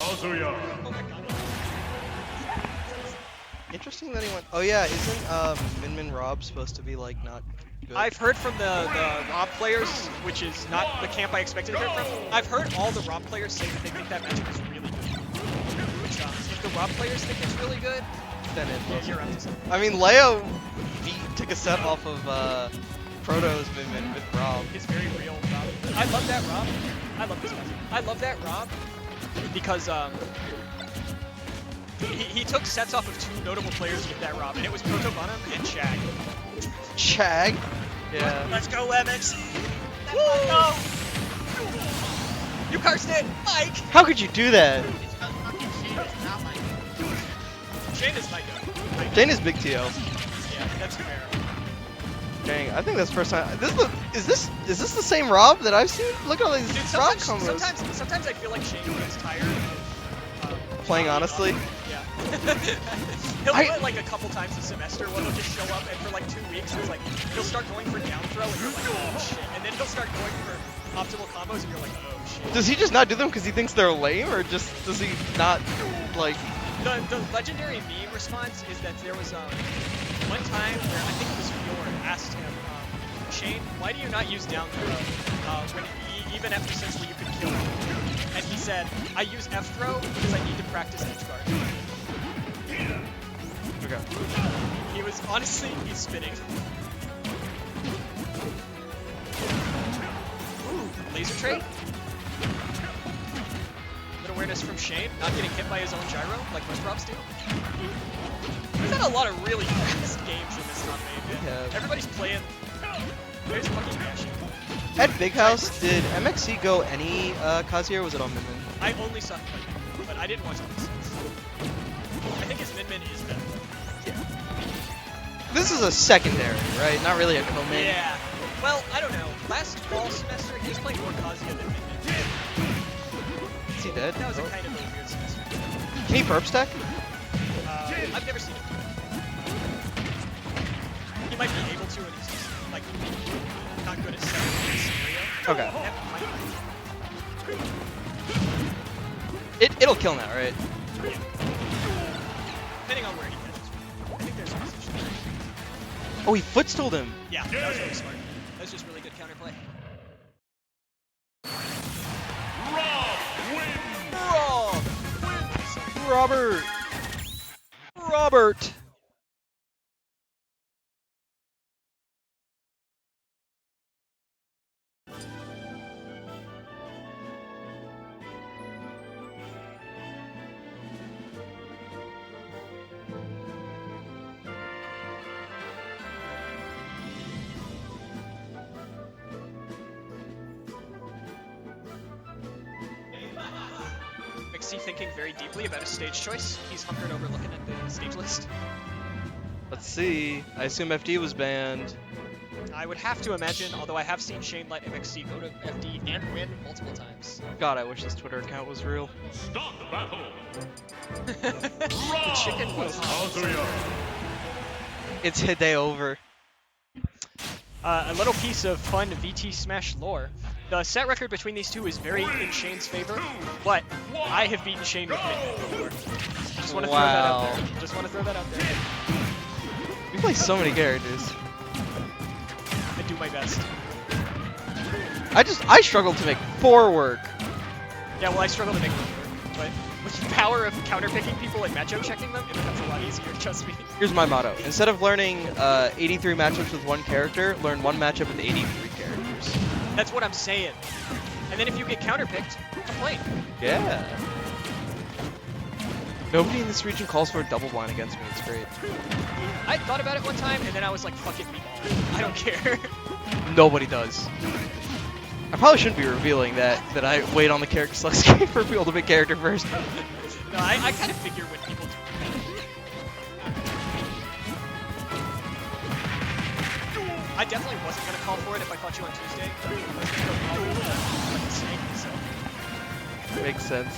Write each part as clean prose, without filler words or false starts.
Kazuya. Oh my god. Interesting that he went. Oh yeah, isn't Min Min Rob supposed to be like not good? I've heard from the Rob players, which is not the camp I expected to hear from. I've heard all the Rob players say that they think that matchup is really good. Which, if the Rob players think it's really good, Then it yeah, was. you're up to something. I mean, Leo took a set off of Proto's Min Min with Rob. It's very real, Rob. I love that Rob. I love this one. I love that Rob because he took sets off of two notable players with that Rob, and it was Proto Bunham and Shag. Chag. Yeah. Let's go, MXC! Woo! You cursed it, Mike! How could you do that? It's not fucking Shane, it's not my Shane is my go. Jane is big TO. Yeah, that's fair. Dang, I think that's the first time. Is this the same Rob that I've seen? Look at all these Dude, Rob sometimes, combos. sometimes I feel like Shane gets tired of Playing honestly. Yeah. He'll do it like a couple times a semester where he'll just show up and for like 2 weeks it's like he'll start going for down throw and you're like, oh shit. And then he'll start going for optimal combos and you're like, oh shit. Does he just not do them because he thinks they're lame, or just does he not like? The legendary meme response is that there was one time where I think it was Fjord asked him, Shane, why do you not use down throw when even after essentially you could kill him? And he said, I use F throw because I need to practice edge guard. Okay. He was honestly, he's spitting. Ooh, laser trade. Good awareness from Shane, not getting hit by his own gyro like most props do. We've had a lot of really fast games in this top main. We have. Everybody's playing. There's fucking Ashy. At Big House, did MXC go any Kazuya, or was it on Min Min? I only saw him play, but I didn't watch all the sets. I think his Min Min is better. This is a secondary, right? Not really a co-main. Yeah. Well, I don't know. Last fall semester, he was playing more Kazuya than Min Min. Is he dead? That was a Oh. kind of a weird semester. Can he perp stack? I've never seen him. He might be able to, and he's just like not good at selling the scenario. Okay. Yeah, It'll kill now, right? yeah. Depending on where he catches. I think there's a position. Oh, he footstooled him. Yeah, that was really smart. That was just really good counterplay. Rob wins. Robert. McC thinking very deeply about his stage choice. He's hunkered over looking at the stage list. Let's see. I assume FD was banned. I would have to imagine, although I have seen Shane let MXC go to FD and win multiple times. God, I wish his Twitter account was real. Start the battle. The chicken was Kazuya. It's Hide over. a little piece of fun VT Smash lore. The set record between these two is very in Shane's favor, but I have beaten Shane with Min Min before. Just want to throw that out Wow. there. Just want to throw that out there. You play so many characters. I do my best. I struggled to make 4 work. Yeah, well, I struggle to make them work, but with the power of counterpicking people and matchup checking them, it becomes a lot easier, trust me. Here's my motto. Instead of learning 83 matchups with one character, learn one matchup with 83 characters. That's what I'm saying. And then if you get counterpicked, complain. Yeah. Nobody in this region calls for a double blind against me. It's great. I thought about it one time, and then I was like, fuck it, me all. I don't care. Nobody does. I probably shouldn't be revealing that I wait on the character select screen for people to pick character first. No, I kind of figure when people do. I definitely wasn't going to call for it if I caught you on Tuesday. I was going to go call like a snake, so. Makes sense.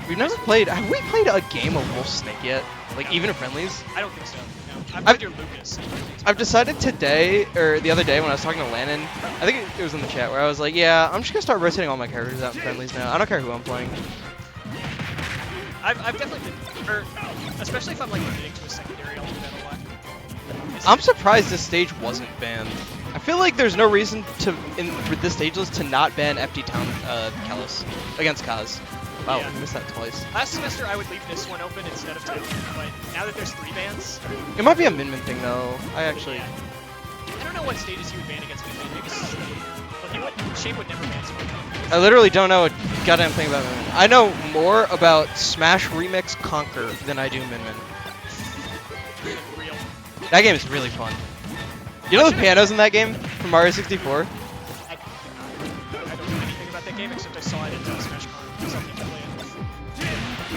We've never played. Have we played a game of Wolf Snake yet? Like even in friendlies? I don't think so. No. I've played your Lucas. I've decided today, or the other day when I was talking to Lannon, I think it was in the chat where I was like, yeah, I'm just gonna start rotating all my characters out in friendlies now. I don't care who I'm playing. I've definitely been, or especially if I'm like getting to a secondary, I'll do that a lot. I'm surprised this stage wasn't banned. I feel like there's no reason to, with this stage list, to not ban FD Town Callus against Kaz. Wow, Yeah. I missed that twice. Last semester I would leave this one open instead of Town, but now that there's 3 bans, It might be a Min Min thing though. I actually. yeah. I don't know what stages he would ban against Min Min. Maybe well, he would. Shane would never ban Scorpion. I literally don't know a goddamn thing about Min Min. I know more about Smash Remix Conquer than I do Min Min. Real. That game is really fun. You know the pianos in that game from Mario 64? I don't know anything about that game except I saw it in Smash Con. I saw people play it.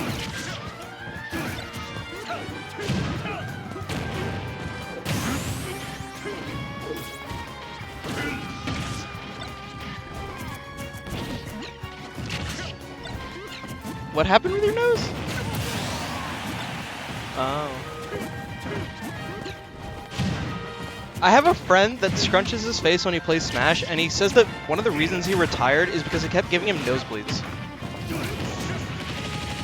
What happened with your nose? Oh. I have a friend that scrunches his face when he plays Smash, and he says that one of the reasons he retired is because it kept giving him nosebleeds.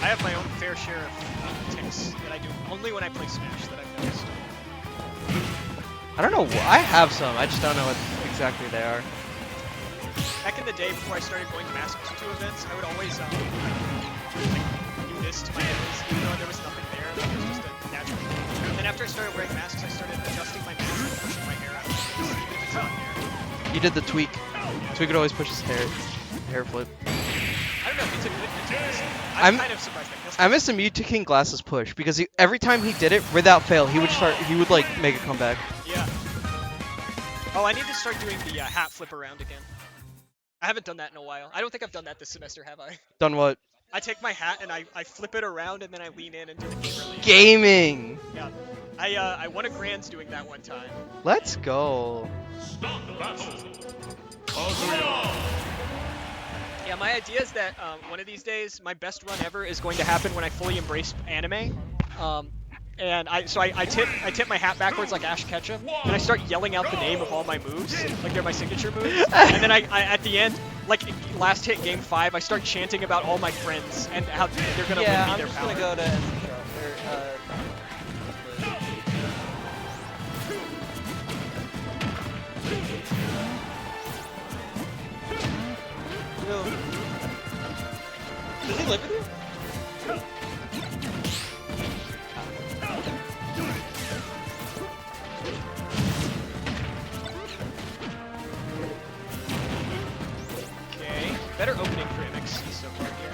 I have my own fair share of tics that I do only when I play Smash that I've noticed. I don't know. I have some. I just don't know what exactly they are. Back in the day, before I started going to Mask 2 events, I would always like, do this to my nose, even though there was nothing there. Like, it was just a natural thing. And then after I started wearing masks, I started adjusting my mask and pushing my hair out, even if it's not there. You did the tweak. Tweak would always push his hair flip. I don't know, it's a good routine. I'm- I'm kind of surprised I missed I it. miss the Mewtwo Glasses push because every time he did it, without fail, he would like make a comeback. Yeah. Oh, I need to start doing the hat flip around again. I haven't done that in a while. I don't think I've done that this semester, have I? Done what? I take my hat and I flip it around and then I lean in and do the gamer lean. Gaming. Yeah. I won a Grands doing that one time. Let's go. Start the battle. Kazuya. Yeah, my idea is that one of these days, my best run ever is going to happen when I fully embrace anime. And I tip my hat backwards like Ash Ketchum, and I start yelling out the name of all my moves, like they're my signature moves. And then I at the end, like last hit game 5, I start chanting about all my friends and how they're gonna lend me their power. go to Does he live with you? Okay, better opening for MXC so far here.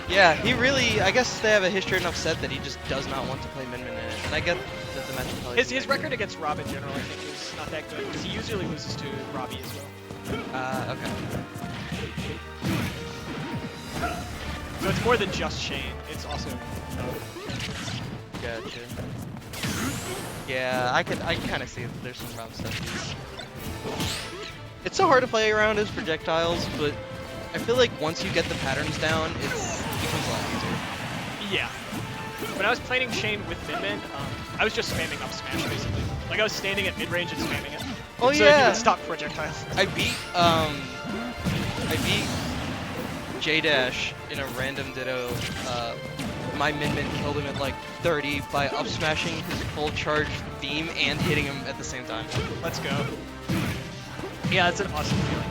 Yeah, he really. I guess they have a history enough set that he just does not want to play Min Min in it. And I get that the match is probably. His record against Rob in general, I think, is not that good because he usually loses to Robbie as well. Okay. So it's more than just Shane. It's also. Gotcha. Yeah, I can kind of see that there's some round stuff. It's so hard to play around his projectiles, but I feel like once you get the patterns down, it becomes a lot easier. Yeah. When I was playing Shane with Min Min, I was just spamming up smash basically. Like I was standing at mid range and spamming it. Oh so yeah. he would stop projectiles. I beat J-Dash in a random ditto. My Min Min killed him at like 30 by up smashing his full charge beam and hitting him at the same time. Let's go. Yeah, that's an awesome feeling.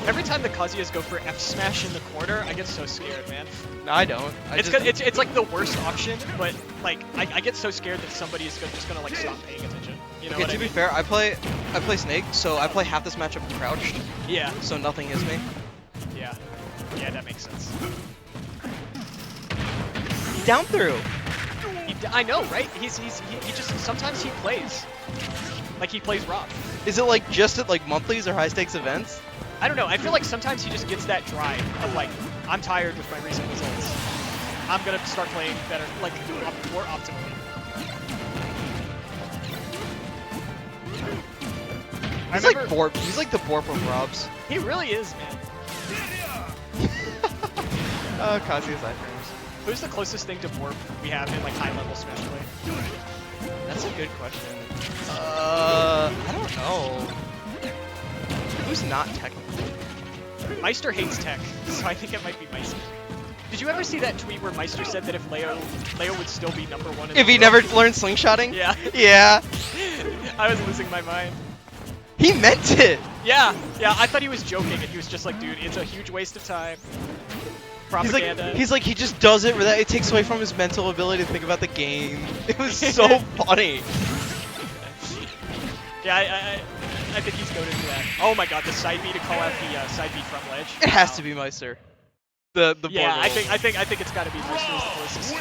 Every time the Kazuyas go for F smash in the corner, I get so scared, man. No, I don't. It's like the worst option, but like I get so scared that somebody is just gonna like stop paying attention. You know Okay, what to I be mean? fair, I play Snake, so I play half this matchup crouched, Yeah, so nothing hits me. yeah, yeah. That makes sense. Down through. I know, right? He just sometimes he plays like he plays Rob. Is it like just at like monthlies or high stakes events? I don't know. I feel like sometimes he just gets that drive of like, I'm tired with my recent results. I'm gonna start playing better, like more optimally. He's like Borp. He's like the Borp of Robs. He really is, man. Oh, Kazuya's iframes. Who's the closest thing to Borp we have in like high level Smash play? That's a good question. I don't know. Who's not technical? Meister hates tech, so I think it might be Meister. Did you ever see that tweet where Meister said that if Leo would still be number 1 in If the he world? never learned slingshotting? Yeah. Yeah. I was losing my mind. He meant it. Yeah, I thought he was joking, and he was just like, dude, it's a huge waste of time. Propaganda. He's like, he just does it without, it takes away from his mental ability to think about the game. It was so funny. Yeah, I think he's goaded to that. Oh my god, the side B to call out the side B front ledge. It has Wow. to be Meister. The Yeah, board I think it's got to be Meister as the closest.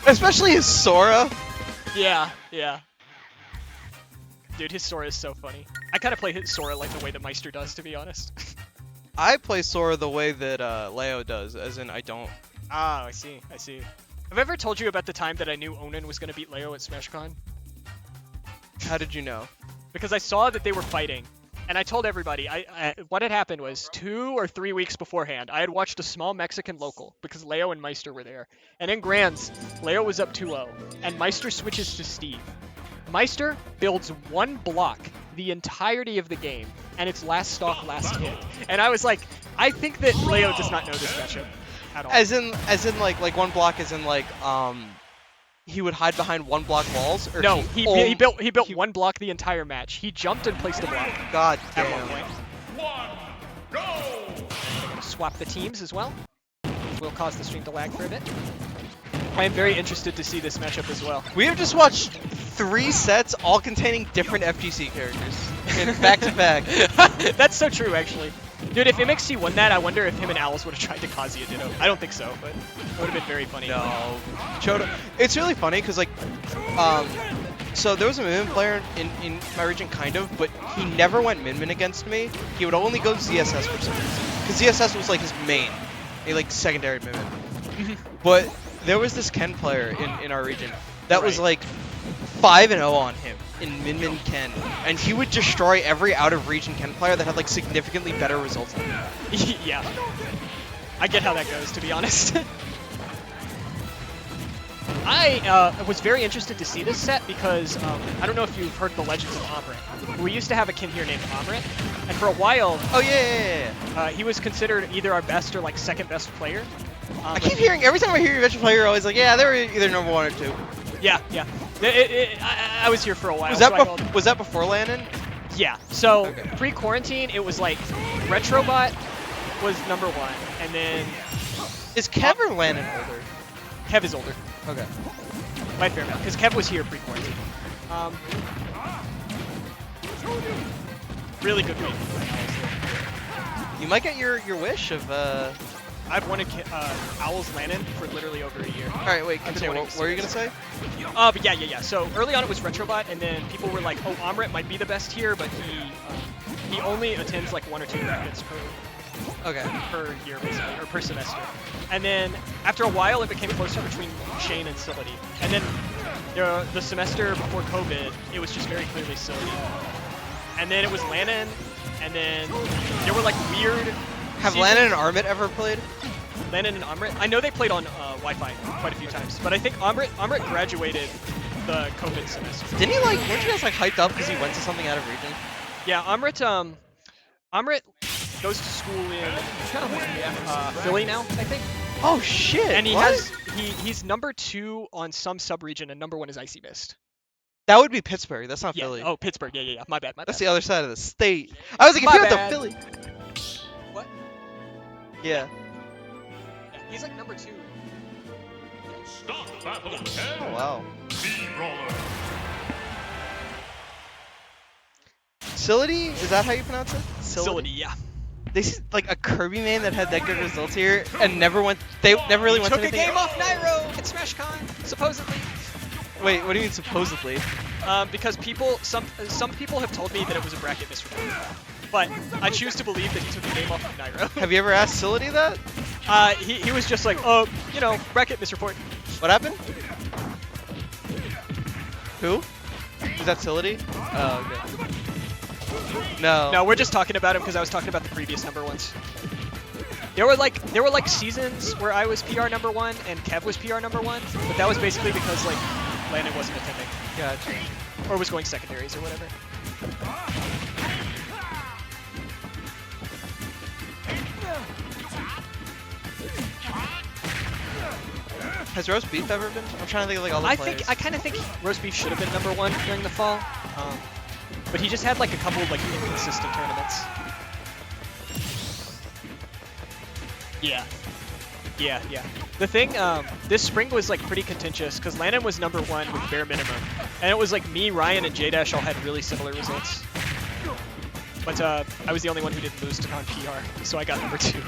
Especially his Sora. Yeah. Dude, his Sora is so funny. I kind of play his Sora like the way that Meister does, to be honest. I play Sora the way that Leo does, as in I don't. Ah, I see. Have I ever told you about the time that I knew Onan was going to beat Leo at SmashCon? How did you know? Because I saw that they were fighting, and I told everybody. What had happened was 2 or 3 weeks beforehand, I had watched a small Mexican local because Leo and Meister were there. And in Grands, Leo was up 2-0, and Meister switches to Steve. Meister builds 1 block the entirety of the game, and it's last stock, last hit. And I was like, I think that Leo does not know this matchup at all. As in like 1 block, as in like he would hide behind 1 block walls. Or No, he built 1 block the entire match. He jumped and placed a block God at damn. one point. 1, go! They're gonna swap the teams as well. Will cause the stream to lag for a bit. I am very interested to see this matchup as well. We have just watched 3 sets, all containing different FGC characters, in back to back. That's so true, actually. Dude, if MXC won that, I wonder if him and Alice would have tried to Kazuya Ditto. I don't think so, but it would have been very funny. No. Chodo. It's really funny because like, so there was a Min player in my region, kind of, but he never went Min against me. He would only go ZSS for some reason, because ZSS was like his main, like secondary Min. But there was this Ken player in our region that was like 5-0 on him in Min Ken, and he would destroy every out of region Ken player that had like significantly better results than him. Yeah. I get how that goes, to be honest. I was very interested to see this set because I don't know if you've heard the legends of Amrit. We used to have a kin here named Amrit, and for a while, Oh yeah. he was considered either our best or like second best player. I keep hearing, every time I hear your veteran player, you're always like, yeah, they were either number 1 or 2. Yeah. I was here for a while. Was so that I know- was that before Landon? Yeah. So Okay. pre-quarantine, it was like Retrobot was number 1, and then Is Kev or Landon older? Kev is older Okay. by a fair amount because Kev was here pre-quarantine. Really good week. You might get your wish of I've wanted Owl's Lannon for literally over a year. All right, wait. I'm Continue. still What were you gonna say? But yeah. So early on it was Retrobot, and then people were like, "Oh, Amrit might be the best here, but he only attends like 1 or 2 brackets Okay. per year, basically, or per semester." And then after a while, it became closer between Shane and Sility. And then the semester before COVID, it was just very clearly Sility. And then it was Lannon, and then there were like weird. Have seasons- Landon and Armit ever played? Landon and Amrit. I know they played on Wi-Fi quite a few times, but I think Amrit graduated the COVID semester. Didn't he like? Weren't you guys like hyped up because he went to something out of region? Yeah, Amrit goes to school in Philly now, I think. Oh shit! And he what? he's number 2 on some sub-region, and number 1 is Icy Mist. That would be Pittsburgh. That's not Yeah. Philly. Oh, Pittsburgh. Yeah. My bad. That's the other side of the state. I was like, if My you're at bad. the Philly. What? Yeah. Yeah, he's like number 2. Stop battle Oh 10. wow. B-roller. Sility? Is that how you pronounce it? Facility, yeah. They see like a Kirby main that had that good results here and never went. They never really went Took to a anything. game off Nairo at SmashCon, supposedly. Wait, what do you mean supposedly? Because some people have told me that it was a bracket misreport. But I choose to believe that he took a game off of Nairo. Have you ever asked Sility that? He was just like, bracket misreport. What happened? Who? Is that Sility? Oh, okay. No. No, we're just talking about him because I was talking about the previous number 1s. There were like seasons where I was PR number 1 and Kev was PR number 1, but that was basically because like Landon wasn't attending. Gotcha. Or was going secondaries or whatever. Has roast beef ever been? I'm trying to think of like all the players. I kind of think roast beef should have been #1 during the fall, but he just had like a couple of like inconsistent tournaments. Yeah. The thing, this spring was like pretty contentious because Landon was #1 with bare minimum, and it was like me, Ryan, and J-Dash all had really similar results. But I was the only one who didn't lose to non-PR, so I got #2.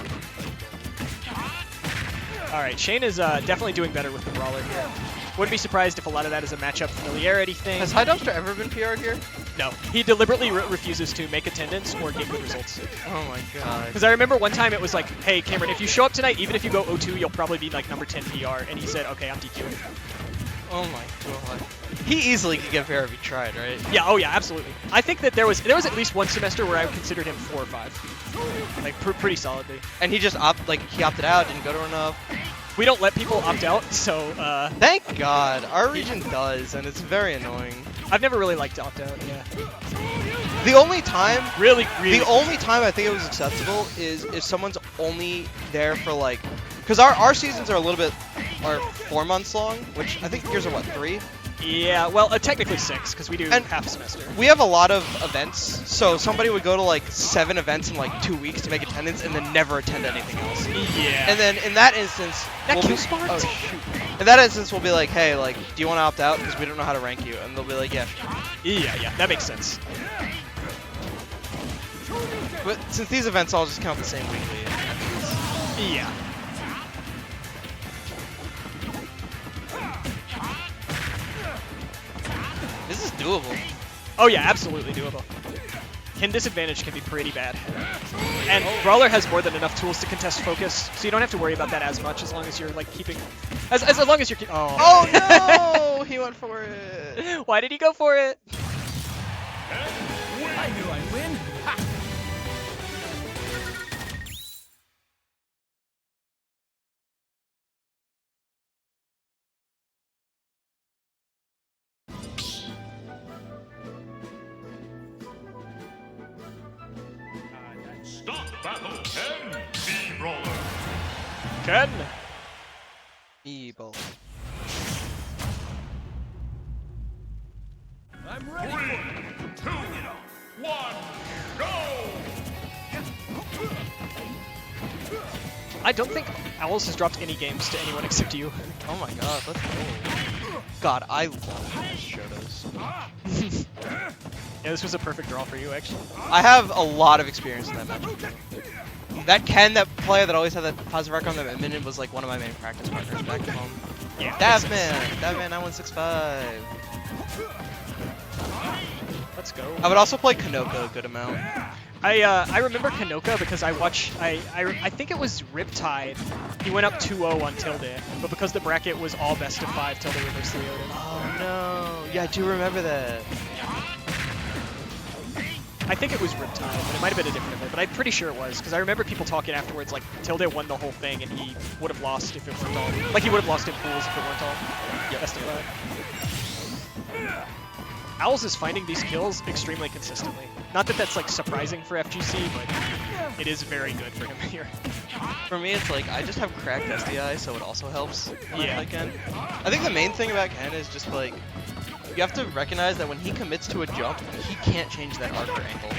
All right, Shane is definitely doing better with the brawler here. Wouldn't be surprised if a lot of that is a matchup familiarity thing. Has High Dumpster ever been PR'd here? No, he deliberately refuses to make attendance or get good results. Oh my god. Because I remember one time it was like, hey Cameron, if you show up tonight, even if you go 0-2, you'll probably be like number 10 PR. And he said, okay, I'm DQing. Oh my god. He easily could get fair if he tried, right? Yeah, oh yeah, absolutely. I think that there was at least one semester where I considered him 4 or 5. Like, pretty solidly. And he just he opted out, didn't go to enough. We don't let people opt out, so, Thank God. Our region does, and it's very annoying. I've never really liked opt out, yeah. The only time... Really? The only time I think it was acceptable is if someone's only there for, like... Because our seasons are a little bit... are 4 months long, which I think yours are, what, 3? Yeah, well, technically 6, because we do half a semester. We have a lot of events, so somebody would go to like 7 events in like 2 weeks to make attendance and then never attend anything else. Yeah. And then in that instance, oh shoot. In that instance, we'll be like, hey, like, do you want to opt out? Because we don't know how to rank you. And they'll be like, yeah, sure. Yeah, that makes sense. But since these events all just count the same weekly. Yeah. This is doable. Oh yeah, absolutely doable. Kin disadvantage can be pretty bad. And Brawler has more than enough tools to contest focus, so you don't have to worry about that as much as long as you're like keeping... As long as you're keeping... Oh. Oh no! He went for it. Why did he go for it? I knew I'd win. Ha! Start battle. Ken, B-Brawler. Ken. Evil. I'm ready. 3, 2, 1, go! I don't think Owls has dropped any games to anyone except you. Oh my god, let's go. God, I love Shotos. Yeah, this was a perfect draw for you, actually. I have a lot of experience in that match. That Ken, that player that always had that positive record on that minute, was like one of my main practice partners back home. Yeah. Davman 9165. Let's go. I would also play Kanoka a good amount. I remember Kanoka because I think it was Riptide. He went up 2-0 on Tilde, but because the bracket was all best of 5, Tilde reversed 3-0'd him. Oh no. Yeah, I do remember that. I think it was Riptide, but it might have been a different event, but I'm pretty sure it was, because I remember people talking afterwards, like, Tilde won the whole thing, and he would have lost if it weren't all... Like, he would have lost in pools if it weren't all best of 5. Owls is finding these kills extremely consistently. Not that that's, like, surprising for FGC, but it is very good for him here. For me, it's like, I just have cracked SDI, so it also helps when I Yeah. play Ken. I think the main thing about Ken is just, like, you have to recognize that when he commits to a jump, he can't change that arc or angle.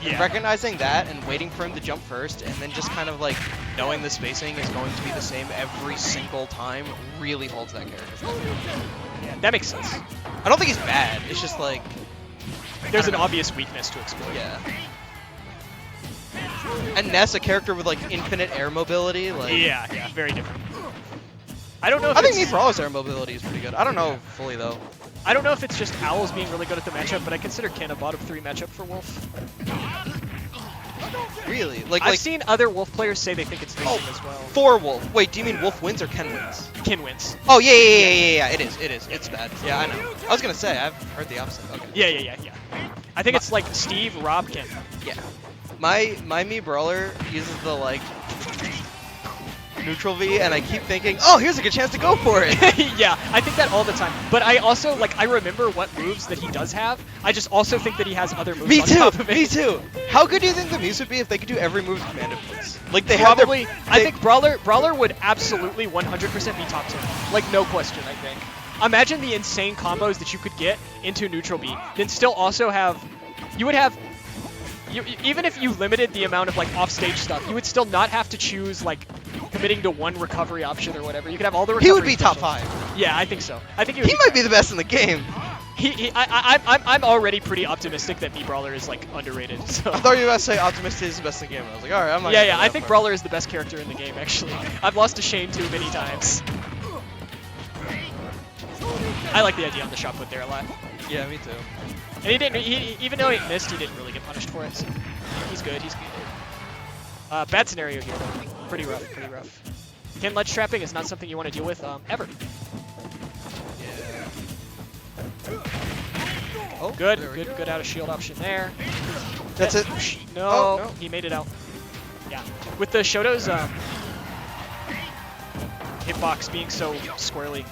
Yeah. Recognizing that and waiting for him to jump first, and then just kind of like knowing the spacing is going to be the same every single time really holds that character. Yeah, that makes sense. I don't think he's bad. It's just like There's an obvious weakness to exploit. yeah. And Ness, a character with like infinite air mobility, like Yeah, very different. I don't know if I think it's... Meatbrawler's air mobility is pretty good. I don't know fully though. I don't know if it's just Owls being really good at the matchup, but I consider Ken a bottom 3 matchup for Wolf. Really? Like I've seen other Wolf players say they think it's facing as well. for Wolf. Wait, do you mean Wolf wins or Ken wins? Ken wins. Oh yeah. It is. It's bad. Yeah, I know. I was gonna say I've heard the opposite. Okay. Yeah. I think it's like Steve, Rob, Ken. Yeah. My Mii Brawler uses the like neutral V, and I keep thinking, oh, here's a good chance to go for it. Yeah, I think that all the time. But I also, like, I remember what moves that he does have. I just also think that he has other moves Me on too. top of it. Me too. How good do you think the Muse would be if they could do every move Command Inputs? Like they have Probably, their, I think Brawler would absolutely 100% be top 10. Like, no question, I think. Imagine the insane combos that you could get into neutral B, then still also have, you would have, even if you limited the amount of like offstage stuff, you would still not have to choose like committing to one recovery option or whatever. You could have all the recovery he would be top specials. 5. Yeah, I think so. I think he would He might be the best in the game. I'm already pretty optimistic that B Brawler is like underrated. So. I thought you were about to say Optimistic is the best in the game. I was like, all right, I'm not. Yeah, I think Brawler is the best character in the game actually. I've lost to Shane too many times. I like the idea on the shot put there a lot. Yeah, me too. And he didn't. Even though he missed, he didn't really get punished for it. So he's good. He's good. Bad scenario here though. Pretty rough. Pretty rough. Pin ledge trapping is not something you want to deal with ever. Oh, Good. there we Good. go. Good out of shield option there. That's it. No, Oh, no. he made it out. Yeah. With the Shoto's hitbox being so squirrely,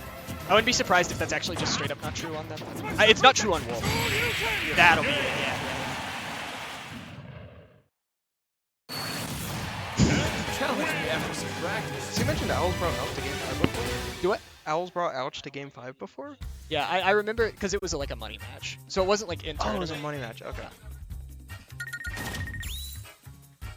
I wouldn't be surprised if that's actually just straight up not true on them. It's not true on Wolf. That'll be it, yeah. So you mentioned Owls brought Ouch to Game 5 before? Do what? Owls brought Ouch to Game 5 before? Yeah, I remember because it was like a money match. So it wasn't like in Oh, it was tournament. a money match. Okay. Yeah.